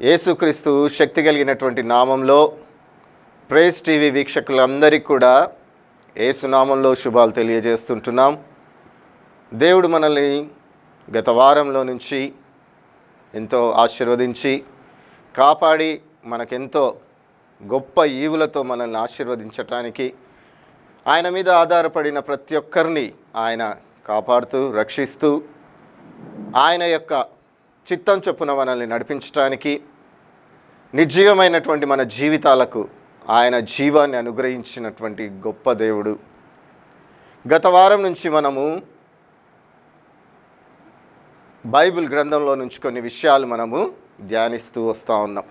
యేసుక్రీస్తు శక్తి కలిగినటువంటి నామంలో ప్రేస్ టీవీ వీక్షకులందరికీ కూడా యేసు నామంలో శుభాలు తెలియజేస్తుంటున్నాం. దేవుడు మనల్ని గత వారంలో నుంచి ఎంతో ఆశీర్వదించి కాపాడి మనకెంతో గొప్ప ఈవులతో మనల్ని ఆశీర్వదించటానికి ఆయన మీద ఆధారపడిన ప్రతి ఒక్కరిని ఆయన కాపాడుతూ రక్షిస్తూ ఆయన యొక్క చిత్తం చొప్పున మనల్ని నడిపించడానికి నిర్జీవమైనటువంటి మన జీవితాలకు ఆయన జీవాన్ని అనుగ్రహించినటువంటి గొప్ప దేవుడు. గత వారం నుంచి మనము బైబిల్ గ్రంథంలో నుంచి కొన్ని విషయాలు మనము ధ్యానిస్తూ వస్తూ ఉన్నాం.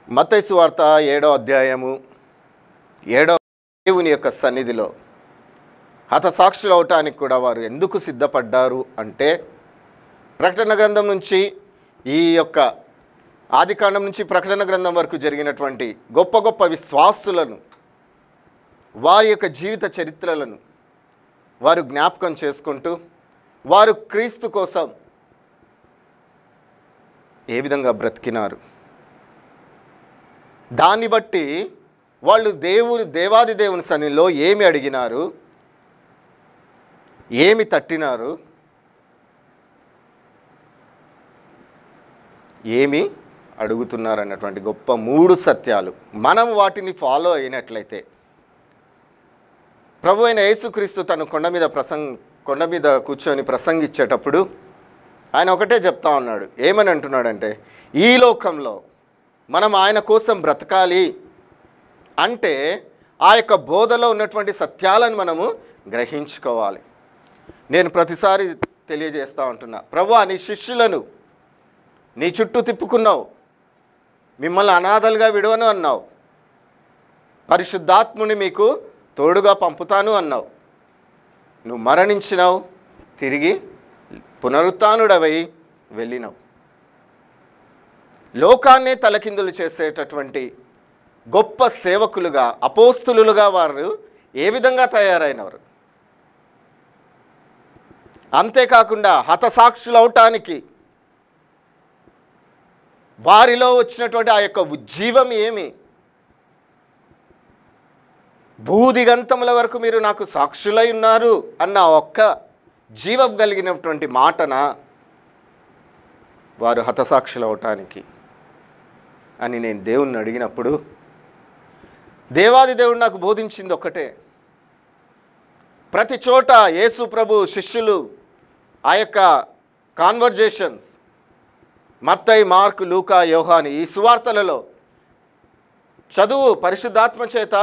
మత్తయి సువార్త 7వ అధ్యాయము 7వ దేవుని యొక్క సన్నిధిలో హతసాక్షులు అవటానికి కూడా వారు ఎందుకు సిద్ధపడ్డారు అంటే, ప్రకటన గ్రంథం నుంచి ఈ యొక్క ఆదికాండం నుంచి ప్రకటన గ్రంథం వరకు జరిగినటువంటి గొప్ప గొప్ప విశ్వాసులను, వారి యొక్క జీవిత చరిత్రలను వారు జ్ఞాపకం చేసుకుంటూ వారు క్రీస్తు కోసం ఏ విధంగా బ్రతికినారు, దాన్ని బట్టి వాళ్ళు దేవాది దేవుని సన్నిధిలో ఏమి అడిగినారు, ఏమి తట్టినారు, ఏమి అడుగుతున్నారు అన్నటువంటి గొప్ప 3 సత్యాలు మనం వాటిని ఫాలో అయినట్లయితే, ప్రభు అయిన యేసుక్రీస్తు తను కొండ మీద కూర్చొని ప్రసంగించేటప్పుడు ఆయన ఒకటే చెప్తా ఉన్నాడు. ఏమని అంటున్నాడంటే, ఈ లోకంలో మనం ఆయన కోసం బ్రతకాలి అంటే ఆ యొక్క బోధలో ఉన్నటువంటి సత్యాలను మనము గ్రహించుకోవాలి. నేను ప్రతిసారి తెలియజేస్తూ ఉంటున్నా, ప్రభువా నీ శిష్యులను నీ చుట్టూ తిప్పుకున్నావు, మిమ్మల్ని అనాథలుగా విడవను అన్నావు, పరిశుద్ధాత్ముని మీకు తోడుగా పంపుతాను అన్నావు, నువ్వు మరణించినావు, తిరిగి పునరుత్థానుడవై వెళ్ళినావు. లోకాన్నే తలకిందులు చేసేటటువంటి గొప్ప సేవకులుగా, అపోస్తులుగా వారు ఏ విధంగా తయారైనవారు. అంతేకాకుండా హతసాక్షులు అవటానికి వారిలో వచ్చినటువంటి ఆ యొక్క ఉజ్జీవం ఏమి, భూదిగంతముల వరకు మీరు నాకు సాక్షులై ఉన్నారు అన్న ఒక్క జీవం కలిగినటువంటి మాటన వారు హతసాక్షులు అవటానికి అని నేను దేవుణ్ణి అడిగినప్పుడు, దేవాది దేవుడు నాకు బోధించింది ఒక్కటే. ప్రతి చోట యేసు ప్రభు శిష్యులు ఆ యొక్క కాన్వర్జేషన్స్ మత్తయి, మార్కు, లూకా, యోహాను ఈ సువార్తలలో చదువు పరిశుద్ధాత్మ చేత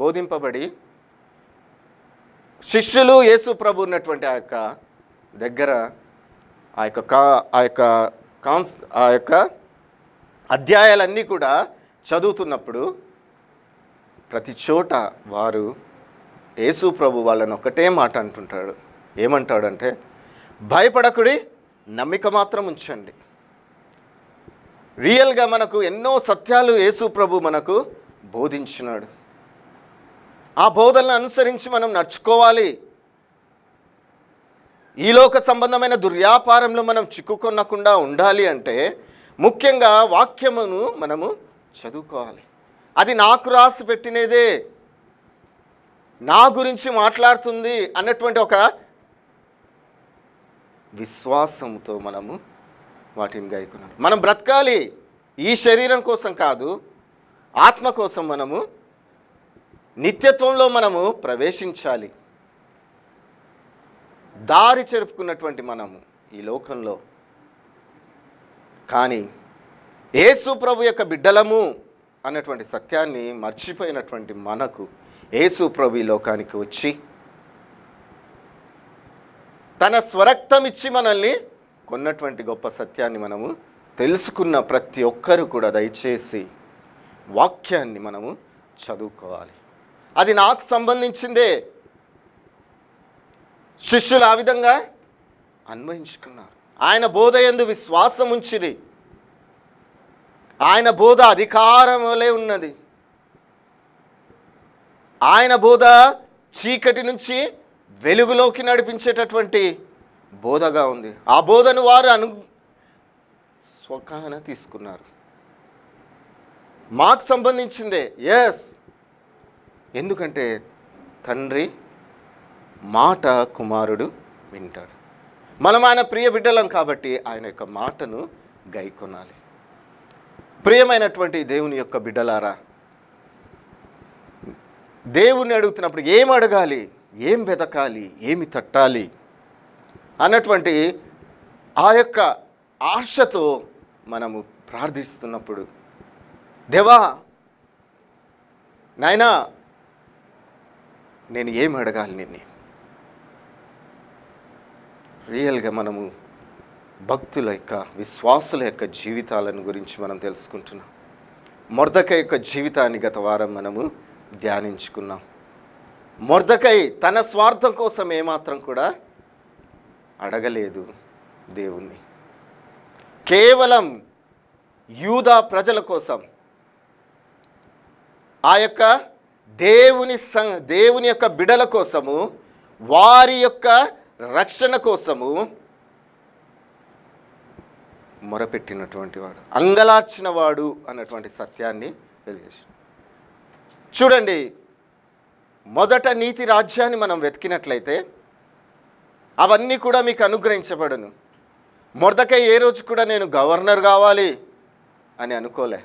బోధింపబడి శిష్యులు యేసు ప్రభు ఉన్నటువంటి ఆ యొక్క దగ్గర ఆ యొక్క అధ్యాయాలన్నీ కూడా చదువుతున్నప్పుడు ప్రతి చోట వారు యేసు ప్రభు వాళ్ళని ఒకటే మాట అంటుంటాడు. ఏమంటాడంటే, భయపడకుడి, నమ్మిక మాత్రం ఉంచండి. రియల్గా మనకు ఎన్నో సత్యాలు యేసు ప్రభు మనకు బోధించినాడు. ఆ బోధనలను అనుసరించి మనం నడుచుకోవాలి. ఈ లోక సంబంధమైన దుర్వ్యాపారంలో మనం చిక్కుకొనకుండా ఉండాలి అంటే ముఖ్యంగా వాక్యమును మనము చదువుకోవాలి. అది నాకు రాసి పెట్టినదే, నా గురించి మాట్లాడుతుంది అన్నటువంటి ఒక విశ్వాసంతో మనము వాటిని గాయకున్నాం. మనం బ్రతకాలి, ఈ శరీరం కోసం కాదు, ఆత్మ కోసం మనము నిత్యత్వంలో మనము ప్రవేశించాలి. దారి చెరుపుకున్నటువంటి మనము ఈ లోకంలో, కానీ యేసు ప్రభు యొక్క బిడ్డలము అన్నటువంటి సత్యాన్ని మర్చిపోయినటువంటి మనకు యేసు ప్రభు ఈ లోకానికి వచ్చి తన స్వరక్తం ఇచ్చి మనల్ని కొన్నటువంటి గొప్ప సత్యాన్ని మనము తెలుసుకున్న ప్రతి ఒక్కరు కూడా దయచేసి వాక్యాన్ని మనము చదువుకోవాలి. అది నాకు సంబంధించిందే. శిష్యులు ఆ విధంగా అన్వయించుకున్నారు. ఆయన బోధ యందు విశ్వాసం ఉంచిరి. ఆయన బోధ అధికారములే ఉన్నది. ఆయన బోధ చీకటి నుంచి వెలుగులోకి నడిపించేటటువంటి బోధగా ఉంది. ఆ బోధను వారు స్వకాన తీసుకున్నారు. మాకు సంబంధించిందే, ఎస్. ఎందుకంటే తండ్రి మాట కుమారుడు వింటాడు. మనం ఆయన ప్రియ బిడ్డలం కాబట్టి ఆయన యొక్క మాటను గైకొనాలి. ప్రియమైనటువంటి దేవుని యొక్క బిడ్డలారా, దేవుణ్ణి అడుగుతున్నప్పుడు ఏం అడగాలి, ఏం వెతకాలి, ఏమి తట్టాలి అన్నటువంటి ఆ యొక్క ఆశతో మనము ప్రార్థిస్తున్నప్పుడు, దేవా నాయనా నేను ఏం అడగాలి నిన్ను, రియల్గా మనము భక్తుల యొక్క విశ్వాసుల యొక్క జీవితాలను గురించి మనం తెలుసుకుంటున్నాం. మొర్దెకై యొక్క జీవితాన్ని గత వారం మనము ధ్యానించుకున్నాం. మొర్దెకై తన స్వార్థం కోసం ఏమాత్రం కూడా అడగలేదు దేవుణ్ణి. కేవలం యూదా ప్రజల కోసం, ఆ యొక్క దేవుని యొక్క బిడల కోసము, వారి యొక్క రక్షణ కోసము మొరపెట్టినటువంటి వాడు, అంగలార్చిన వాడు అన్నటువంటి సత్యాన్ని తెలియజేశాడు. చూడండి, మొదట నీతి రాజ్యాన్ని మనం వెతికినట్లయితే అవన్నీ కూడా మీకు అనుగ్రహించబడును. మొర్దెకై ఏ రోజు కూడా నేను గవర్నర్ కావాలి అని అనుకోలే.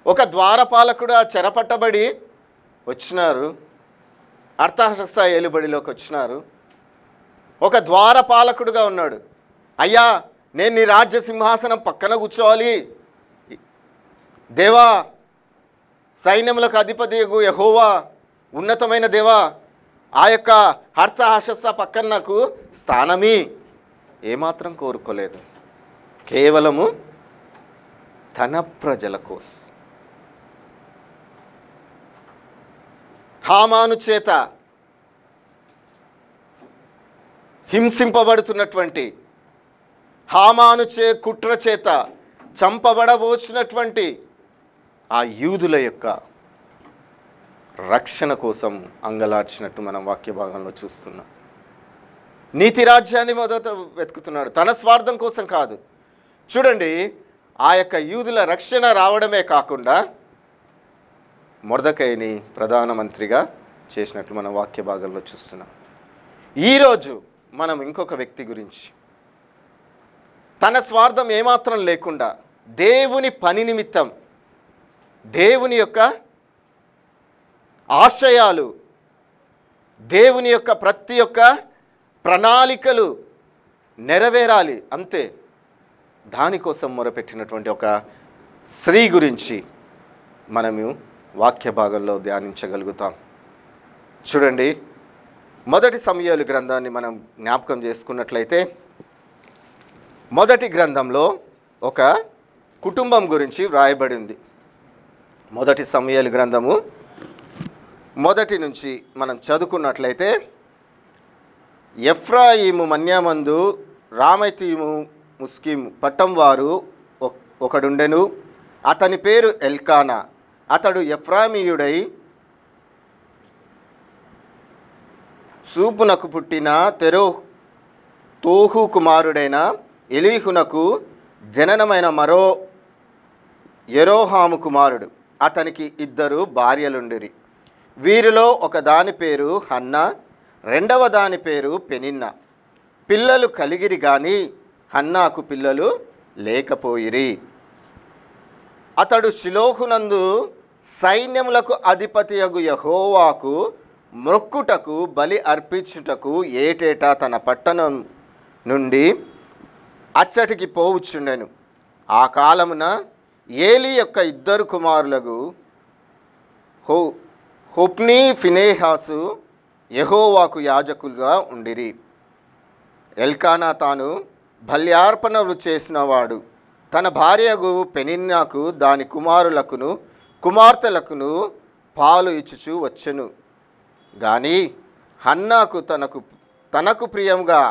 ఒక ద్వారపాలకుడు చెరపట్టబడి వచ్చినారు, అర్థహస్త ఏలుబడిలోకి వచ్చినారు. ఒక ద్వారపాలకుడుగా ఉన్నాడు. అయ్యా నేను నీ రాజ్య సింహాసనం పక్కన కూర్చోవాలి, దేవా సైన్యములకు అధిపతి యెహోవా, ఉన్నతమైన దేవా, ఆ యొక్క అర్థహస్త పక్కన నాకు స్థానమీ ఏమాత్రం కోరుకోలేదు. కేవలము తన ప్రజల కోసం, హామాను చేత హింసింపబడుతున్నటువంటి, హామాను కుట్ర చేత చంపబడబోచినటువంటి ఆ యూదుల యొక్క రక్షణ కోసం అంగలార్చినట్టు మనం వాక్య భాగంలో చూస్తున్నాం. నీతి రాజ్యాన్ని మొదట వెతుకుతున్నాడు, తన స్వార్థం కోసం కాదు. చూడండి, ఆ యొక్క యూదుల రక్షణ రావడమే కాకుండా మొర్దెకైని ప్రధానమంత్రిగా చేసినట్లు మనం వాక్య భాగంలో చూస్తున్నాం. ఈరోజు మనం ఇంకొక వ్యక్తి గురించి, తన స్వార్థం ఏమాత్రం లేకుండా దేవుని పని నిమిత్తం, దేవుని యొక్క ఆశయాలు, దేవుని యొక్క ప్రతి ఒక్క ప్రణాళికలు నెరవేరాలి అంతే, దానికోసం మొరపెట్టినటువంటి ఒక స్త్రీ గురించి మనము వాక్య భాగంలో ధ్యానించగలుగుతాం. చూడండి, మొదటి సమూయేలు గ్రంథాన్ని మనం జ్ఞాపకం చేసుకున్నట్లయితే, మొదటి గ్రంథంలో ఒక కుటుంబం గురించి వ్రాయబడి ఉంది. మొదటి సమూయేలు గ్రంథము మొదటి నుంచి మనం చదువుకున్నట్లయితే, ఎఫ్రాయిము మన్యామందు రామైతీము ముస్కిం పట్టం వారు ఒకడుండెను. అతని పేరు ఎల్కానా. అతడు ఎఫ్రామీయుడై సూపునకు పుట్టిన తోహు కుమారుడైన ఎలీహునకు జననమైన మరో యెరోహాము కుమారుడు. అతనికి 2 భార్యలుండిరి. వీరిలో ఒక దాని పేరు హన్నా, రెండవ దాని పేరు పెనిన్నా. పిల్లలు కలిగిరి గాని హన్నాకు పిల్లలు లేకపోయిరి. అతడు షిలోహునందు సైన్యములకు అధిపతియగు యెహోవాకు మొక్కుటకు బలి అర్పించుటకు ఏటేటా తన పట్టణం నుండి అచ్చటికి పోవుచుండెను. ఆ కాలమున ఏలీ యొక్క 2 కుమారులకు హొప్నీ ఫినేహాసు యెహోవాకు యాజకులుగా ఉండిరి. ఎల్కానా తాను బల్యార్పణలు చేసినవాడు. తన భార్యకు పెనిన్నాకు దాని కుమారులకును కుమార్తెలకును పాలు ఇచ్చుచూ వచ్చెను. గాని హన్నాకు తనకు ప్రియంగా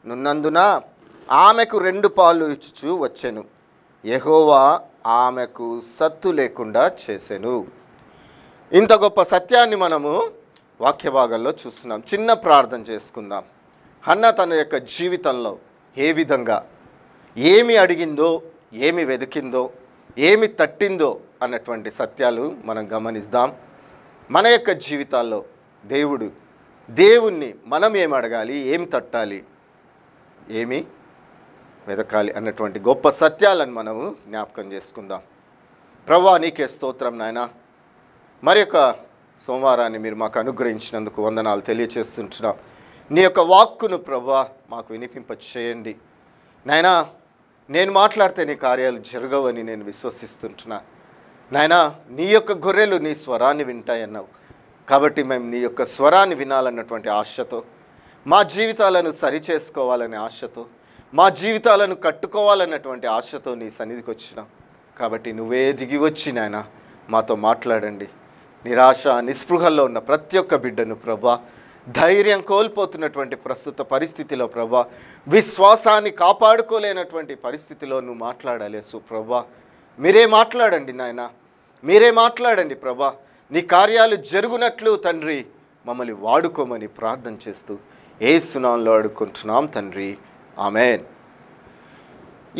నున్నందున ఆమెకు 2 పాలు ఇచ్చుచూ వచ్చెను. యెహోవా ఆమెకు సత్తు లేకుండా చేసెను. ఇంత గొప్ప సత్యాన్ని మనము వాక్య భాగంలో చూస్తున్నాం. చిన్న ప్రార్థన చేసుకుందాం. హన్నా తన యొక్క జీవితంలో ఏ విధంగా ఏమి అడిగిందో, ఏమి వెతికిందో, ఏమి తట్టిందో అన్నటువంటి సత్యాలు మనం గమనిద్దాం. మన యొక్క జీవితాల్లో దేవుణ్ణి మనం ఏమి అడగాలి, ఏమి తట్టాలి, ఏమి వెతకాలి అన్నటువంటి గొప్ప సత్యాలను మనము జ్ఞాపకం చేసుకుందాం. ప్రభువా నీకే స్తోత్రం నాయన. మరి యొక్క సోమవారాన్ని మీరు మాకు అనుగ్రహించినందుకు వందనాలు తెలియచేస్తుంటున్నాం. నీ యొక్క వాక్కును ప్రభువా మాకు వినిపింప చేయండి నాయనా. నేను మాట్లాడితే నీ కార్యాలు జరగవని నేను విశ్వసిస్తుంటున్నా నాయనా. నీ యొక్క గొర్రెలు నీ స్వరాన్ని వింటాయన్నావు కాబట్టి మేము నీ యొక్క స్వరాన్ని వినాలన్నటువంటి ఆశతో, మా జీవితాలను సరిచేసుకోవాలనే ఆశతో, మా జీవితాలను కట్టుకోవాలన్నటువంటి ఆశతో నీ సన్నిధికి వచ్చినాం. కాబట్టి నువ్వే దిగి వచ్చి నాయన మాతో మాట్లాడండి. నిరాశ నిస్పృహల్లో ఉన్న ప్రతి ఒక్క బిడ్డను ప్రభువా, ధైర్యం కోల్పోతున్నటువంటి ప్రస్తుత పరిస్థితిలో ప్రభువా, విశ్వాసాన్ని కాపాడుకోలేనటువంటి పరిస్థితిలో నువ్వు మాట్లాడాలి యేసు ప్రభువా. మీరే మాట్లాడండి నాయన, మీరే మాట్లాడండి ప్రభువా. నీ కార్యాలు జరుగునట్లు తండ్రి మమ్మల్ని వాడుకోమని ప్రార్థన చేస్తూ యేసు నామములో అడుగుకుంటున్నాం తండ్రి, ఆమేన్.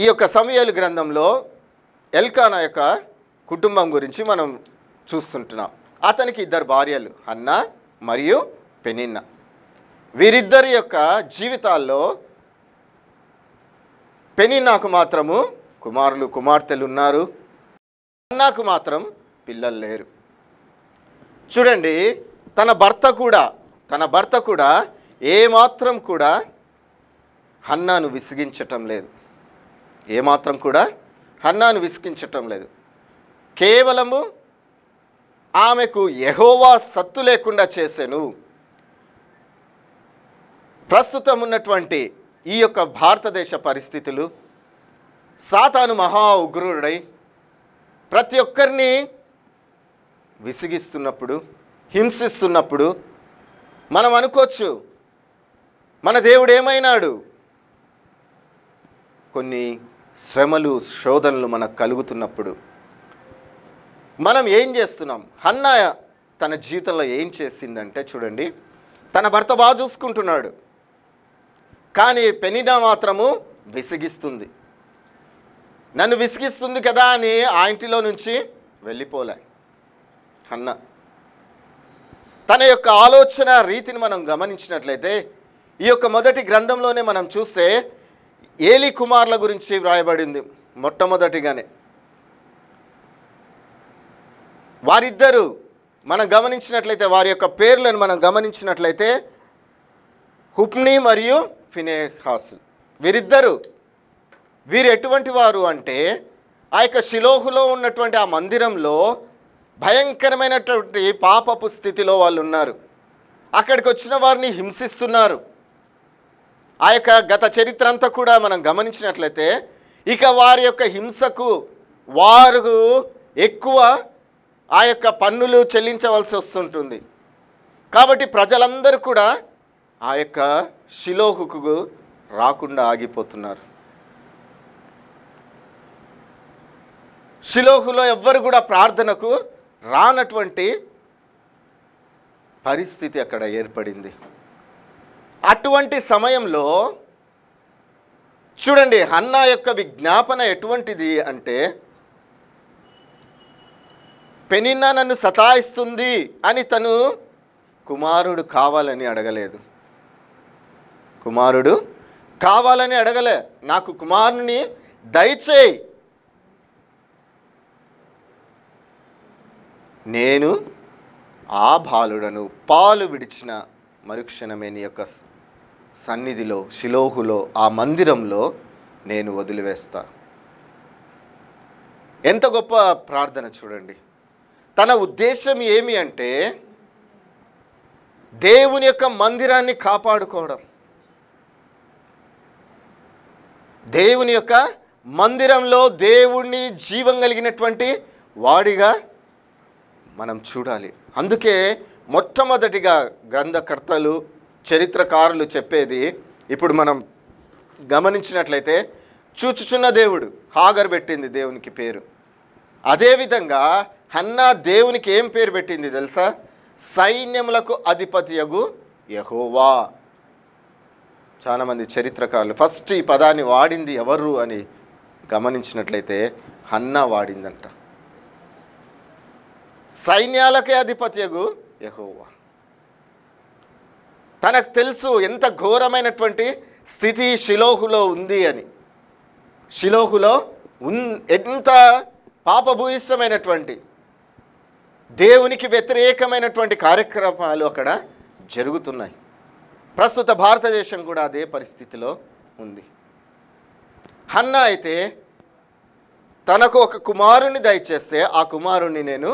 ఈ యొక్క సమూయేలు గ్రంథంలో ఎల్కానా యొక్క కుటుంబం గురించి మనం చూస్తుంటున్నాం. అతనికి 2 భార్యలు, హన్నా మరియు పెనిన్నా. వీరిద్దరి యొక్క జీవితాల్లో పెనిన్నాకు మాత్రము కుమారులు కుమార్తెలు ఉన్నారు, హన్నాకు మాత్రం పిల్లలు లేరు. చూడండి, తన భర్త కూడా ఏమాత్రం కూడా హన్నాను విసిగించటం లేదు. ఏమాత్రం కూడా హన్నాను విసిగించటం లేదు. కేవలము ఆమెకు యెహోవా సత్తు లేకుండా చేసెను. ప్రస్తుతం ఉన్నటువంటి ఈ యొక్క భారతదేశ పరిస్థితులు, సాతాను మహా ఉగ్రుడై ప్రతి ఒక్కరిని విసిగిస్తున్నప్పుడు, హింసిస్తున్నప్పుడు మనం అనుకోవచ్చు మన దేవుడు ఏమైనాడు. కొన్ని శ్రమలు శోధనలు మనకు కలుగుతున్నప్పుడు మనం ఏం చేస్తున్నాం? హన్నా తన జీవితంలో ఏం చేసిందంటే చూడండి, తన భర్త బాగా చూసుకుంటున్నాడు, కానీ పెనిన్నా మాత్రము విసిగిస్తుంది. నన్ను విసిగిస్తుంది కదా అని ఆ ఇంటిలో నుంచి వెళ్ళిపోలే హన్నా. తన యొక్క ఆలోచన రీతిని మనం గమనించినట్లయితే ఈ యొక్క మొదటి గ్రంథంలోనే మనం చూస్తే ఏలీ కుమారుల గురించి వ్రాయబడింది. మొట్టమొదటిగానే వారిద్దరూ మనం గమనించినట్లయితే, వారి యొక్క పేర్లను మనం గమనించినట్లయితే హుప్నీ మరియు ఫినెహాసు. వీరు ఎటువంటి వారు అంటే ఆ యొక్క షిలోహులో ఉన్నటువంటి ఆ మందిరంలో భయంకరమైనటువంటి పాపపు స్థితిలో వాళ్ళు ఉన్నారు. అక్కడికి వచ్చిన వారిని హింసిస్తున్నారు. ఆ యొక్క గత చరిత్ర అంతా కూడా మనం గమనించినట్లయితే ఇక వారి యొక్క హింసకు వారు ఎక్కువ ఆ యొక్క పన్నులు చెల్లించవలసి వస్తుంటుంది. కాబట్టి ప్రజలందరూ కూడా ఆ యొక్క షిలోహుకు రాకుండా ఆగిపోతున్నారు. షిలోహులో ఎవ్వరు కూడా ప్రార్థనకు రానటువంటి పరిస్థితి అక్కడ ఏర్పడింది. అటువంటి సమయంలో చూడండి, హన్నా యొక్క విజ్ఞాపన ఎటువంటిది అంటే, పెనిన్నా నన్ను సతాయిస్తుంది అని తను కుమారుడు కావాలని అడగలేదు. నాకు కుమారుని దయచేయి, నేను ఆ బాలుడను పాలు విడిచిన మరుక్షణమే నీ యొక్క సన్నిధిలో, షిలోహులో, ఆ మందిరంలో నేను వదిలివేస్తా. ఎంత గొప్ప ప్రార్థన చూడండి. తన ఉద్దేశం ఏమి అంటే దేవుని యొక్క మందిరాన్ని కాపాడుకోవడం. దేవుని యొక్క మందిరంలో దేవుణ్ణి జీవం కలిగినటువంటి వాడిగా మనం చూడాలి. అందుకే మొట్టమొదటిగా గ్రంథకర్తలు, చరిత్రకారులు చెప్పేది ఇప్పుడు మనం గమనించినట్లయితే, చూచుచున్న దేవుడు, హాగర్ పెట్టింది దేవునికి పేరు. అదేవిధంగా హన్నా దేవునికి ఏం పేరు పెట్టింది తెలుసా? సైన్యములకు అధిపతియగు యెహోవా. చాలామంది చరిత్రకారులు ఫస్ట్ ఈ పదాన్ని వాడింది ఎవరు అని గమనించినట్లయితే హన్నా వాడిందంట. సైన్యాలకే అధిపత్యగు యెహోవా. తనకు తెలుసు ఎంత ఘోరమైనటువంటి స్థితి షిలోహులో ఉంది అని. షిలోహులో ఎంత పాపభూయిష్టమైనటువంటి దేవునికి వ్యతిరేకమైనటువంటి కార్యక్రమాలు అక్కడ జరుగుతున్నాయి. ప్రస్తుత భారతదేశం కూడా అదే పరిస్థితిలో ఉంది. హన్నా అయితే తనకు ఒక కుమారుణ్ణి దయచేస్తే ఆ కుమారుణ్ణి నేను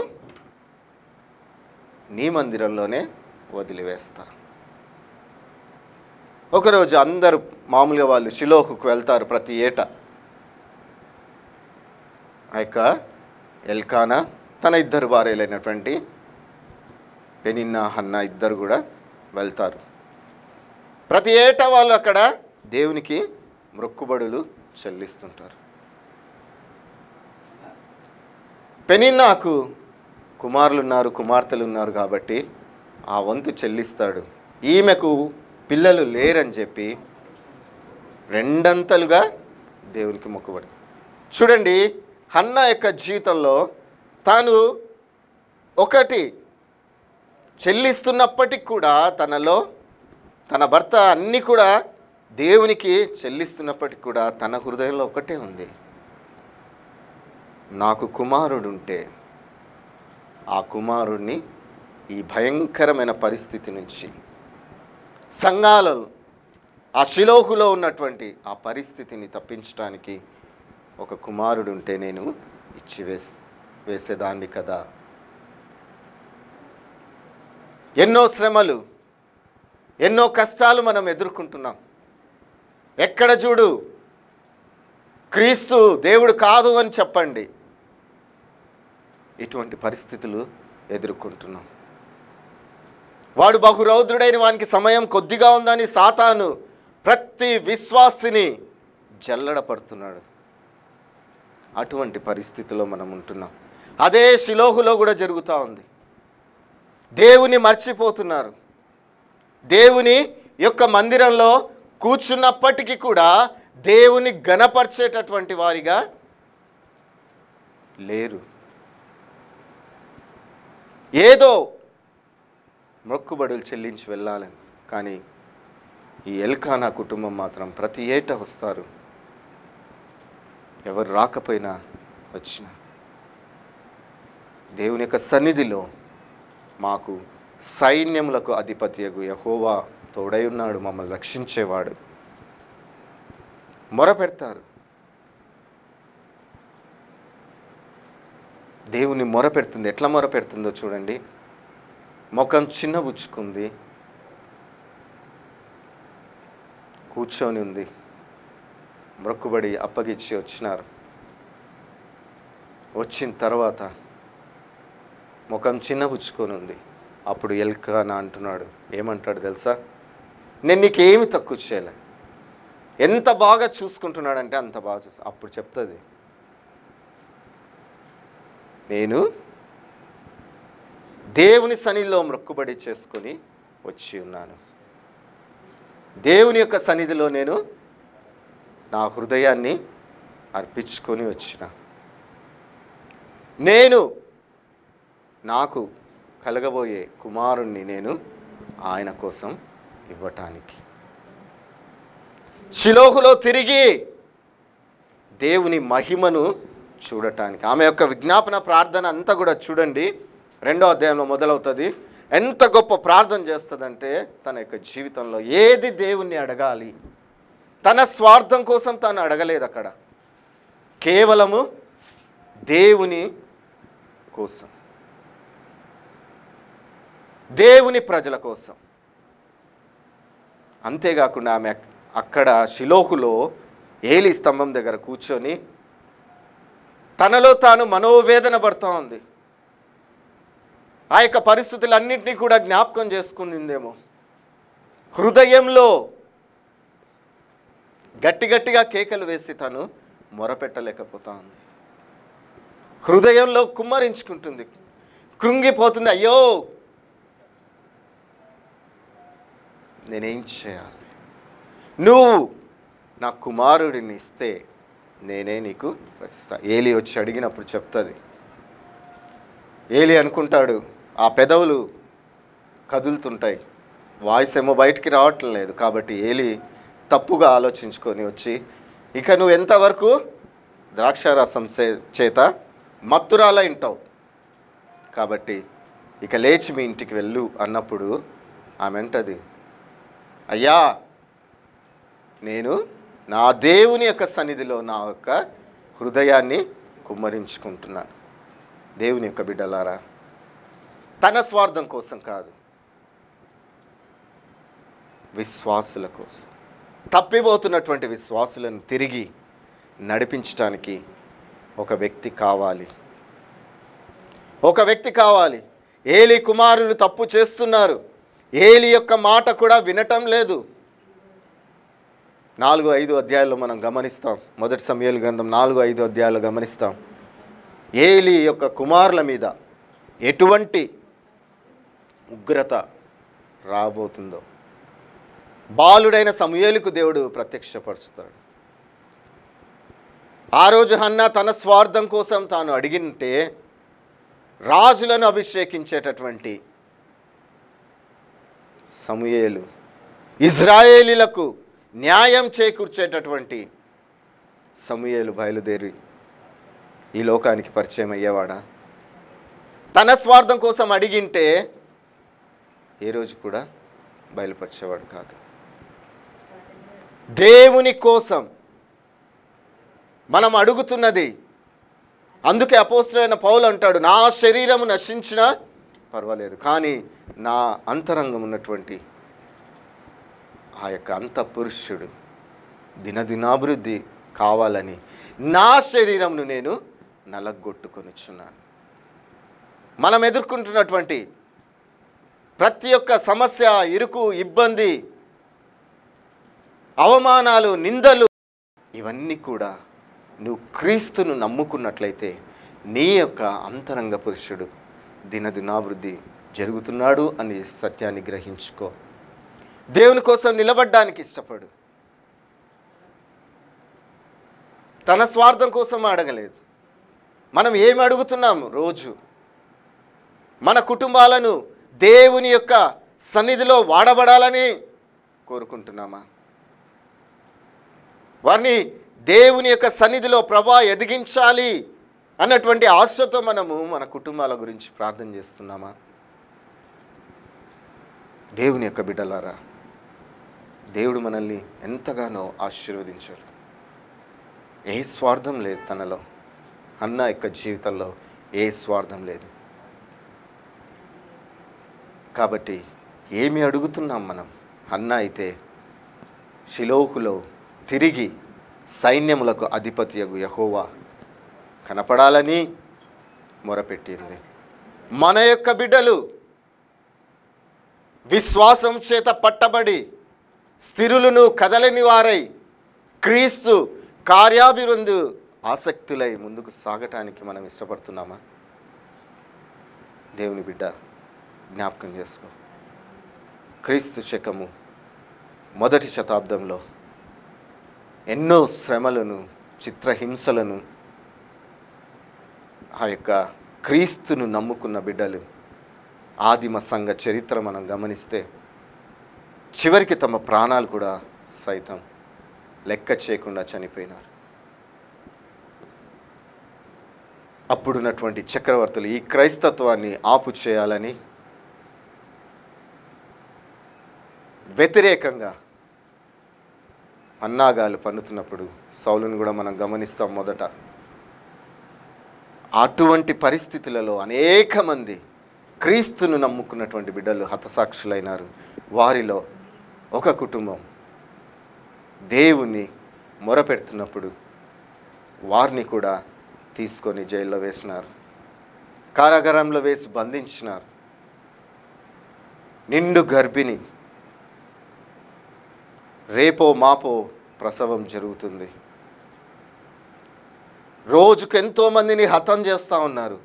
నీ మందిరంలోనే వదిలివేస్తా. ఒకరోజు అందరూ మామూలుగా వాళ్ళు షిలోహుకు వెళ్తారు ప్రతి ఏటా. ఆ యొక్క ఎల్కానా తన ఇద్దరు భార్యలైనటువంటి పెనిన్నా హన్నా ఇద్దరు కూడా వెళ్తారు. ప్రతి ఏటా వాళ్ళు అక్కడ దేవునికి మొక్కుబడులు చెల్లిస్తుంటారు. పెనిన్నాకు కుమారులు ఉన్నారు, కుమార్తెలు ఉన్నారు కాబట్టి ఆ వంతు చెల్లిస్తాడు. ఈమెకు పిల్లలు లేరని చెప్పి రెండంతలుగా దేవునికి మొక్కుబడి. చూడండి, హన్నా యొక్క జీవితంలో తాను ఒకటి చెల్లిస్తున్నప్పటికి కూడా తనలో తన భర్త అన్నీ కూడా దేవునికి చెల్లిస్తున్నప్పటికి కూడా తన హృదయంలో ఒకటే ఉంది, నాకు కుమారుడుంటే ఆ కుమారుడిని ఈ భయంకరమైన పరిస్థితి నుంచి, సంఘాలలో ఆ షిలోహులో ఉన్నటువంటి ఆ పరిస్థితిని తప్పించడానికి ఒక కుమారుడు ఉంటే నేను ఇచ్చి వేసేదాన్ని కదా. ఎన్నో శ్రమలు, ఎన్నో కష్టాలు మనం ఎదుర్కొంటున్నాం. ఎక్కడ చూడు క్రీస్తు దేవుడు కాదు అని చెప్పండి, ఇటువంటి పరిస్థితులు ఎదుర్కొంటున్నాం. వాడు బహురౌద్రుడైన వానికి సమయం కొద్దిగా ఉందని సాతాను ప్రతి విశ్వాసిని జల్లడపడుతున్నాడు. అటువంటి పరిస్థితిలో మనం ఉంటున్నాం. అదే షిలోహులో కూడా జరుగుతూ ఉంది. దేవుని మర్చిపోతున్నారు. దేవుని యొక్క మందిరంలో కూర్చున్నప్పటికీ కూడా దేవుని ఘనపరిచేటటువంటి వారిగా లేరు. ఏదో మొక్కుబడులు చెల్లించి వెళ్ళాలని, కానీ ఈ ఎల్కానా కుటుంబం మాత్రం ప్రతి ఏటా వస్తారు. ఎవరు రాకపోయినా వచ్చిన దేవుని యొక్క సన్నిధిలో మాకు సైన్యములకు అధిపతియగు యెహోవా తోడై ఉన్నాడు, మమ్మల్ని రక్షించేవాడు మొరపెడతారు. దేవుని మొరపెడుతుంది. ఎట్లా మొరపెడుతుందో చూడండి. ముఖం చిన్నబుచ్చుకుంది, కూర్చొని ఉంది, మొక్కుబడి అప్పగిచ్చి వచ్చినారు. వచ్చిన తర్వాత ముఖం చిన్నబుచ్చుకొని ఉంది. అప్పుడు ఎల్కానా అంటున్నాడు, ఏమంటాడు తెలుసా, నేను నీకేమి తక్కువ చేయలే, ఎంత బాగా చూసుకుంటున్నాడంటే అంత బాగా చూసు. అప్పుడు చెప్తుంది, నేను దేవుని సన్నిధిలో మొక్కుబడి చేసుకొని వచ్చి ఉన్నాను. దేవుని యొక్క సన్నిధిలో నేను నా హృదయాన్ని అర్పించుకొని వచ్చిన, నేను నాకు కలగబోయే కుమారుణ్ణి నేను ఆయన కోసం ఇవ్వటానికి. షిలోహులో తిరిగి దేవుని మహిమను చూడటానికి. ఆమె యొక్క విజ్ఞాపన ప్రార్థన అంతా కూడా చూడండి, 2వ అధ్యాయంలో మొదలవుతుంది. ఎంత గొప్ప ప్రార్థన చేస్తుందంటే, తన యొక్క జీవితంలో ఏది దేవుణ్ణి అడగాలి, తన స్వార్థం కోసం తాను అడగలేదు. అక్కడ కేవలము దేవుని కోసం, దేవుని ప్రజల కోసం. అంతేకాకుండా ఆమె అక్కడ షిలోహులో ఏలి స్తంభం దగ్గర కూర్చొని తనలో తాను మనోవేదన పడుతూ ఉంది. ఆ యొక్క పరిస్థితులన్నింటినీ కూడా జ్ఞాపకం చేసుకుందేమో. హృదయంలో గట్టిగా కేకలు వేసి తను మొరపెట్టలేకపోతా ఉంది. హృదయంలో కుమ్మరించుకుంటుంది, కృంగిపోతుంది. అయ్యో, నేనేం చేయాలి? నువ్వు నా కుమారుడిని ఇస్తే నేనే నీకు రచిస్తా. ఏలి వచ్చి అడిగినప్పుడు చెప్తుంది. ఏలి అనుకుంటాడు, ఆ పెదవులు కదులుతుంటాయి, వాయిస్ ఏమో బయటికి రావటం లేదు. కాబట్టి ఏలి తప్పుగా ఆలోచించుకొని వచ్చి, ఇక నువ్వు ఎంతవరకు ద్రాక్షారసం చేత మత్తురాలా ఇంటావు, కాబట్టి ఇక లేచి మీ ఇంటికి వెళ్ళు అన్నప్పుడు ఆమె అంటది, అయ్యా నేను నా దేవుని యొక్క సన్నిధిలో నా యొక్క హృదయాన్ని కుమ్మరించుకుంటున్నాను. దేవుని యొక్క బిడ్డలారా, తన స్వార్థం కోసం కాదు, విశ్వాసుల కోసం, తప్పిపోతున్నటువంటి విశ్వాసులను తిరిగి నడిపించడానికి ఒక వ్యక్తి కావాలి. ఒక వ్యక్తి కావాలి. ఏలి కుమారులు తప్పు చేస్తున్నారు. ఏలి యొక్క మాట కూడా వినటం లేదు. 4-5 అధ్యాయాల్లో మనం గమనిస్తాం. మొదటి సమూయేలు గ్రంథం 4-5 అధ్యాయాలు గమనిస్తాం. ఏలి యొక్క కుమారుల మీద ఎటువంటి ఉగ్రత రాబోతుందో బాలుడైన సమూయేలుకు దేవుడు ప్రత్యక్షపరుస్తాడు. ఆ రోజు హన్నా తన స్వార్థం కోసం తాను అడిగింటే రాజులను అభిషేకించేటటువంటి సమూయేలు, ఇజ్రాయేలీలకు న్యాయం చేకూర్చేటటువంటి సమూయేలు బయలుదేరి ఈ లోకానికి పరిచయం అయ్యేవాడా? తన స్వార్థం కోసం అడిగింటే ఏ రోజు కూడా బయలుపరిచేవాడు కాదు. దేవుని కోసం మనం అడుగుతున్నది. అందుకే అపోస్తలుడైన పౌలు అంటాడు, నా శరీరము నశించినా పర్వాలేదు, కానీ నా అంతరంగం ఉన్నటువంటి ఆ యొక్క అంతఃపురుషుడు దినదినాభివృద్ధి కావాలని నా శరీరంను నేను నలగొట్టుకొనిచున్నాను. మనం ఎదుర్కొంటున్నటువంటి ప్రతి ఒక్క సమస్య, ఇరుకు, ఇబ్బంది, అవమానాలు, నిందలు, ఇవన్నీ కూడా నువ్వు క్రీస్తును నమ్ముకున్నట్లయితే నీ యొక్క అంతరంగ పురుషుడు దినదినాభివృద్ధి జరుగుతున్నాడు అని సత్యాన్ని గ్రహించుకో. దేవుని కోసం నిలబడ్డానికి ఇష్టపడు. తన స్వార్థం కోసం అడగలేదు. మనం ఏమి అడుగుతున్నాము? రోజు మన కుటుంబాలను దేవుని యొక్క సన్నిధిలో వాడబడాలని కోరుకుంటున్నామా? వారిని దేవుని యొక్క సన్నిధిలో ప్రభా ఎదిగించాలి అన్నటువంటి ఆశతో మనము మన కుటుంబాల గురించి ప్రార్థన చేస్తున్నామా? దేవుని యొక్క బిడ్డలారా, దేవుడు మనల్ని ఎంతగానో ఆశీర్వదించాడు. ఏ స్వార్థం లేదు తనలో. హన్నా యొక్క జీవితంలో ఏ స్వార్థం లేదు. కాబట్టి ఏమి అడుగుతున్నాం మనం? హన్నా అయితే షిలోహులో తిరిగి సైన్యములకు అధిపతియగు యెహోవా కనపడాలని మొరపెట్టింది. మన యొక్క బిడ్డలు విశ్వాసం చేత పట్టబడి స్థిరులను కదలని వారై క్రీస్తు కార్యాభివృద్ధి ఆసక్తులై ముందుకు సాగటానికి మనం ఇష్టపడుతున్నామా? దేవుని బిడ్డ జ్ఞాపకం చేసుకో. క్రీస్తు శకము 1వ శతాబ్దంలో ఎన్నో శ్రమలను, చిత్రహింసలను ఆ యొక్క క్రీస్తును నమ్ముకున్న బిడ్డలు ఆదిమ సంఘ చరిత్ర మనం గమనిస్తే చివరికి తమ ప్రాణాలు కూడా సైతం లెక్క చేయకుండా చనిపోయినారు. అప్పుడున్నటువంటి చక్రవర్తులు ఈ క్రైస్తత్వాన్ని ఆపు చేయాలని వ్యతిరేకంగా పన్నాగాలు పన్నుతున్నప్పుడు సౌలుని కూడా మనం గమనిస్తాం. మొదట అటువంటి పరిస్థితులలో అనేక మంది క్రీస్తును నమ్ముకున్నటువంటి బిడ్డలు హతసాక్షులైనారు. వారిలో ఒక కుటుంబం దేవుణ్ణి మొరపెడుతున్నప్పుడు వారిని కూడా తీసుకొని జైల్లో వేసినారు, కారాగారంలో వేసి బంధించినారు. నిండు గర్భిణి, రేపో మాపో ప్రసవం జరుగుతుంది. రోజుకు ఎంతోమందిని హతం చేస్తూ ఉన్నారు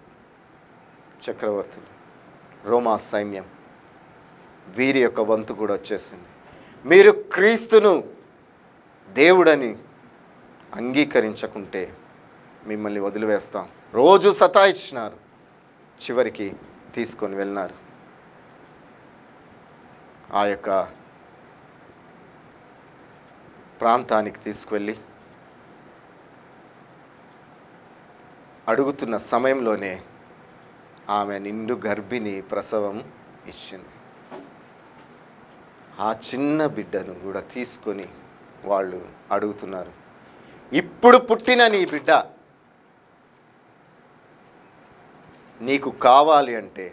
చక్రవర్తులు, రోమా సైన్యం. వీరి యొక్క వంతు కూడా వచ్చేసింది. మీరు క్రీస్తును దేవుడని అంగీకరించకుంటే మిమ్మల్ని వదిలివేస్తాం. రోజు సతాయించినారు, చివరికి తీసుకొని వెళ్ళినారు. ఆ యొక్క ప్రాంతానికి తీసుకువెళ్ళి అడుగుతున్న సమయంలోనే ఆమె నిండు గర్భిణి ప్రసవం ఇచ్చింది. ఆ చిన్న బిడ్డను కూడా తీసుకొని వాళ్ళు అడుగుతున్నారు, ఇప్పుడు పుట్టిన నీ బిడ్డ నీకు కావాలి అంటే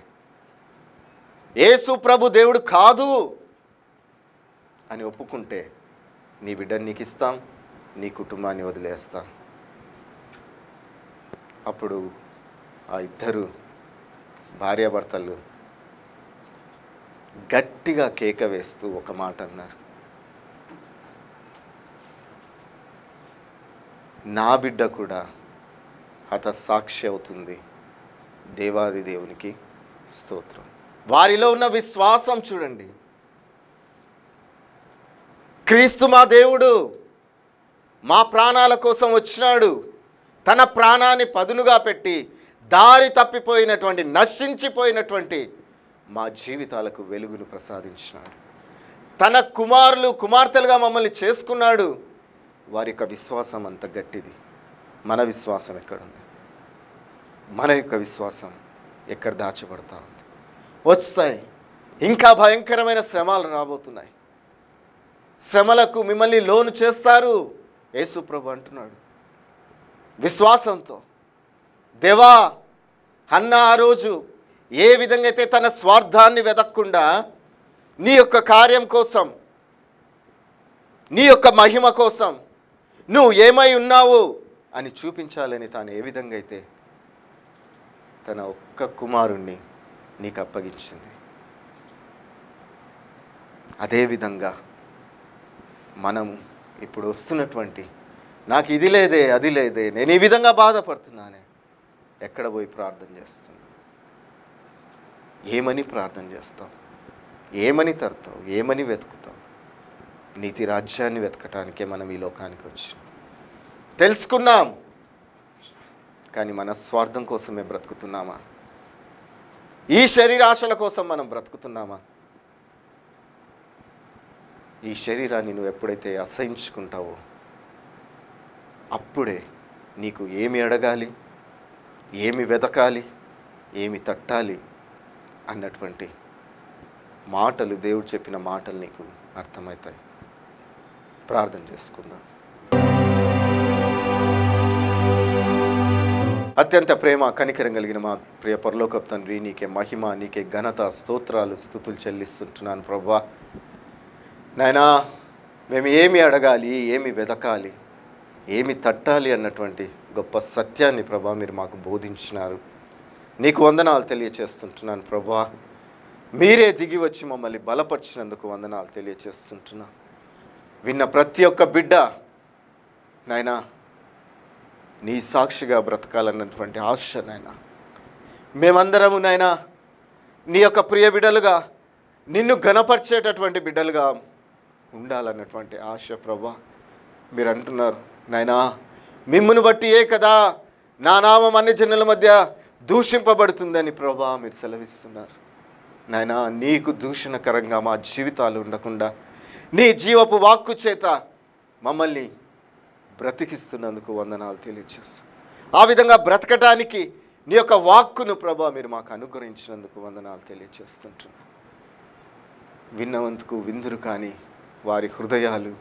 యేసు ప్రభు దేవుడు కాదు అని ఒప్పుకుంటే నీ బిడ్డని నీకు ఇస్తాం, నీ కుటుంబాన్ని వదిలేస్తాం. అప్పుడు ఆ ఇద్దరు భార్యాభర్తలు గట్టిగా కేక వేస్తూ ఒక మాట అన్నారు, నా బిడ్డ కూడా హతసాక్షి అవుతుంది, దేవాది దేవునికి స్తోత్రం. వారిలో ఉన్న విశ్వాసం చూడండి. క్రీస్తు మా దేవుడు మా ప్రాణాల కోసం వచ్చినాడు, తన ప్రాణాన్ని పదునుగా పెట్టి దారి తప్పిపోయినటువంటి నశించిపోయినటువంటి మా జీవితాలకు వెలుగును ప్రసాదించినాడు. తన కుమారులు కుమార్తెలుగా మమ్మల్ని చేసుకున్నాడు. వారి యొక్క విశ్వాసం అంత గట్టిది. మన విశ్వాసం ఎక్కడుంది? మన యొక్క విశ్వాసం ఎక్కడ దాచబడతా ఉంది? వస్తాయి, ఇంకా భయంకరమైన శ్రమలు రాబోతున్నాయి. శ్రమలకు మిమ్మల్ని లోను చేస్తారు. యేసు ప్రభు అంటున్నాడు విశ్వాసంతో. దేవా, హన్నా ఆ రోజు ఏ విధంగా అయితే తన స్వార్థాన్ని వెతకకుండా నీ యొక్క కార్యం కోసం, నీ యొక్క మహిమ కోసం నువ్వు ఏమై ఉన్నావు అని చూపించాలని తాను ఏ విధంగా అయితే తన ఒక్క కుమారుణ్ణి నీకు అప్పగించింది, అదేవిధంగా మనం ఇప్పుడు వస్తున్నటువంటి నాకు ఇది లేదే అది లేదే, నేను ఈ విధంగా బాధపడుతున్నానే, ఎక్కడ పోయి ప్రార్థన చేస్తున్నా? ఏమని ప్రార్థన చేస్తావు? ఏమని తడతావు? ఏమని వెతుకుతావు? నీతి రాజ్యాన్ని వెతకటానికే మనం ఈ లోకానికి వచ్చినాం. తెలుసుకున్నాం, కానీ మన స్వార్థం కోసమే బ్రతుకుతున్నామా? ఈ శరీరాశల కోసం మనం బ్రతుకుతున్నామా? ఈ శరీరాన్ని నువ్వు ఎప్పుడైతే అసహించుకుంటావో అప్పుడే నీకు ఏమి అడగాలి, ఏమి వెతకాలి, ఏమి తట్టాలి అన్నటువంటి మాటలు, దేవుడు చెప్పిన మాటలు నీకు అర్థమవుతాయి. ప్రార్థన చేసుకుందాం. అత్యంత ప్రేమ కనికరం కలిగిన మా ప్రియ పరలోకపు తండ్రి, నీకే మహిమ, నీకే ఘనత, స్తోత్రాలు, స్తుతులు చెల్లిస్తుంటున్నాను ప్రభువా. నాయనా, మేము ఏమి అడగాలి, ఏమి వెతకాలి, ఏమి తట్టాలి అన్నటువంటి గొప్ప సత్యాన్ని ప్రభా మీరు మాకు బోధించినారు. నీకు వందనాలు తెలియచేస్తుంటున్నాను ప్రభువా. మీరే దిగి వచ్చి మమ్మల్ని బలపరిచినందుకు వందనాలు తెలియచేస్తుంటున్నా. విన్న ప్రతి ఒక్క బిడ్డ నాయనా నీ సాక్షిగా బ్రతకాలన్నటువంటి ఆశ నాయనా, మేమందరము నాయనా నీ యొక్క ప్రియ బిడ్డలుగా, నిన్ను ఘనపరిచేటటువంటి బిడ్డలుగా ఉండాలన్నటువంటి ఆశ ప్రభా. మీరు అంటున్నారు నాయనా, మిమ్మును బట్టి ఏ కదా నా నామం అన్ని జనుల మధ్య దూషింపబడుతుందని ప్రభా మీరు సెలవిస్తున్నారు. నాయనా, నీకు దూషణకరంగా మా జీవితాలు ఉండకుండా నీ జీవపు వాక్కు చేత మమ్మల్ని బ్రతికిస్తున్నందుకు వందనాలు తెలియచేస్తూ, ఆ విధంగా బ్రతకటానికి నీ యొక్క వాక్కును ప్రభా మీరు మాకు అనుగ్రహించినందుకు వందనాలు తెలియచేస్తుంటున్నా. విన్నవంతుకు విందురు కానీ వారి హృదయాలు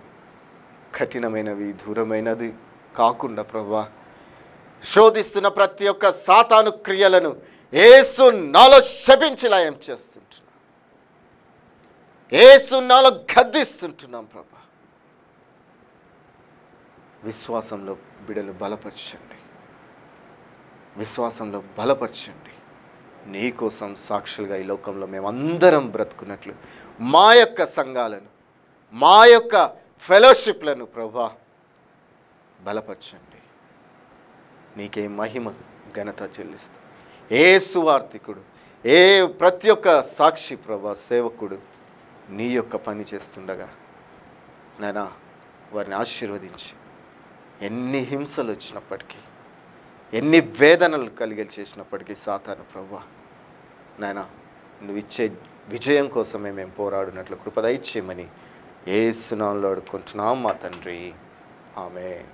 కఠినమైనవి, దూరమైనది కాకుండా ప్రభా శోధిస్తున్న ప్రతి ఒక్క సాతాను క్రియలను యేసు నాలో శపించి లయం చేస్తుంటున్నా, యేసు నాలో గద్దిస్తుంటున్నాం ప్రభా. విశ్వాసంలో బిడ్డలు బలపరచండి, విశ్వాసంలో బలపరచండి. నీ కోసం సాక్షులుగా ఈ లోకంలో మేమందరం బ్రతుకున్నట్లు మా యొక్క సంఘాలను, మా యొక్క ఫెలోషిప్లను ప్రభా బలపరచండి. నీకే మహిమ ఘనత చెల్లిస్తూ, ఏ సువార్థికుడు, ఏ ప్రతి ఒక్క సాక్షి ప్రభా సేవకుడు నీ యొక్క పని చేస్తుండగా నాయనా వారిని ఆశీర్వదించి ఎన్ని హింసలు వచ్చినప్పటికీ, ఎన్ని వేదనలు కలిగి చేసినప్పటికీ సాతాను ప్రభువా నాయనా నువ్వు ఇచ్చే విజయం కోసమే మేము పోరాడినట్లు కృప దయచేయమని యేసు నామములో అడుక్కుంటున్నాం మా తండ్రి. ఆమేన్.